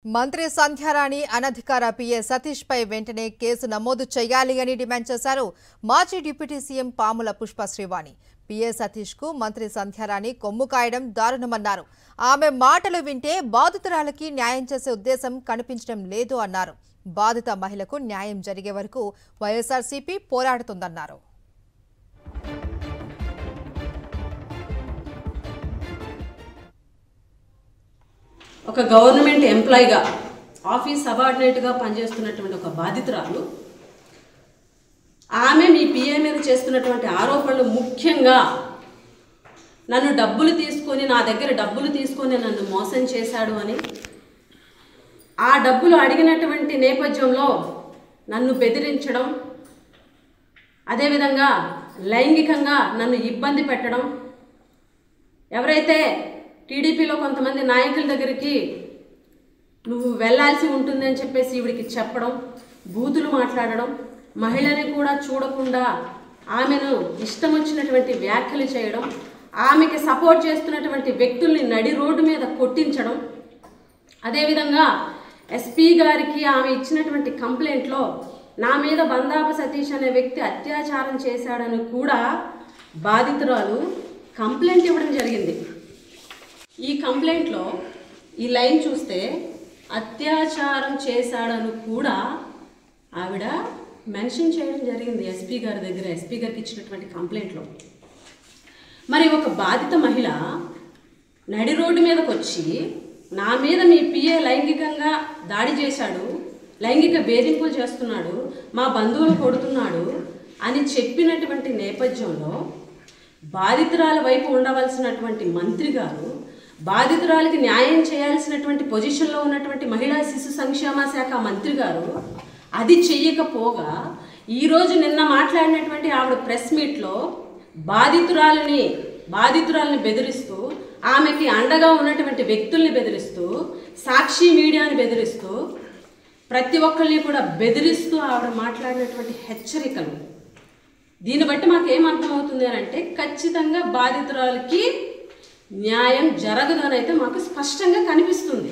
మంత్రి సంధ్యారాణి అనధికార పిఏ సతీష్ పై వెంటనే కేసు నమోదు చేయాలి అని డిమాండ్ చేశారు మాజీ deputy CM Pamula Pushpa Srivani. PA Satish కు మంత్రి సంధ్యారాణి కొమ్ము కాయడం దారుణమన్నారు. ఆమె మాటలు వింటే బాధితురాలకి న్యాయం చేసే ఉద్దేశం కనిపించడం లేదు అన్నారు. బాధిత మహిళకు న్యాయం జరిగే వరకు వైఎస్ఆర్సీపీ పోరాడుతుందన్నారు. ఒక గవర్నమెంట్ ఎంప్లాయీగా ఆఫీస్ సబార్డినేట్గా పనిచేస్తున్నటువంటి ఒక బాధితురాలు ఆమె మీ పిఏ మీద చేస్తున్నటువంటి ఆరోపణలు ముఖ్యంగా నన్ను నా దగ్గర డబ్బులు తీసుకొని నన్ను మోసం చేశాడు అని, ఆ డబ్బులు అడిగినటువంటి నేపథ్యంలో నన్ను బెదిరించడం, అదేవిధంగా లైంగికంగా నన్ను ఇబ్బంది పెట్టడం, ఎవరైతే టీడీపీలో కొంతమంది నాయకుల దగ్గరికి నువ్వు వెళ్ళాల్సి ఉంటుంది అని చెప్పేసి ఈవిడికి చెప్పడం, బూతులు మాట్లాడడం, మహిళని కూడా చూడకుండా ఆమెను ఇష్టం వచ్చినటువంటి వ్యాఖ్యలు చేయడం, ఆమెకి సపోర్ట్ చేస్తున్నటువంటి వ్యక్తుల్ని నడి రోడ్డు మీద కొట్టించడం, అదేవిధంగా ఎస్పీ గారికి ఆమె ఇచ్చినటువంటి కంప్లైంట్లో నా మీద బందాప సతీష్ అనే వ్యక్తి అత్యాచారం చేశాడని కూడా బాధితురాలు కంప్లైంట్ ఇవ్వడం జరిగింది. ఈ కంప్లైంట్లో ఈ లైన్ చూస్తే అత్యాచారం చేశాడని కూడా ఆవిడ మెన్షన్ చేయడం జరిగింది ఎస్పీ గారి దగ్గర, ఎస్పీ గారికి ఇచ్చినటువంటి కంప్లైంట్లో. మరి ఒక బాధిత మహిళ నడి రోడ్డు మీదకి వచ్చి నా మీద మీ పిఏ లైంగికంగా దాడి చేశాడు, లైంగిక వేధింపులు చేస్తున్నాడు, మా బంధువులు కొడుతున్నాడు అని చెప్పినటువంటి నేపథ్యంలో బాధితురాల వైపు ఉండవలసినటువంటి మంత్రి గారు, బాధితురాలకి న్యాయం చేయాల్సినటువంటి పొజిషన్లో ఉన్నటువంటి మహిళా శిశు సంక్షేమ శాఖ మంత్రి గారు అది చెయ్యకపోగా ఈరోజు నిన్న మాట్లాడినటువంటి ఆవిడ ప్రెస్ మీట్లో బాధితురాలని బెదిరిస్తూ, ఆమెకి అండగా ఉన్నటువంటి వ్యక్తుల్ని బెదిరిస్తూ, సాక్షి మీడియాని బెదిరిస్తూ, ప్రతి ఒక్కరిని కూడా బెదిరిస్తూ ఆవిడ మాట్లాడినటువంటి హెచ్చరికలు, దీన్ని బట్టి మాకేం అర్థమవుతుంది అని అంటే ఖచ్చితంగా బాధితురాలకి న్యాయం జరగదనైతే మాకు స్పష్టంగా కనిపిస్తుంది.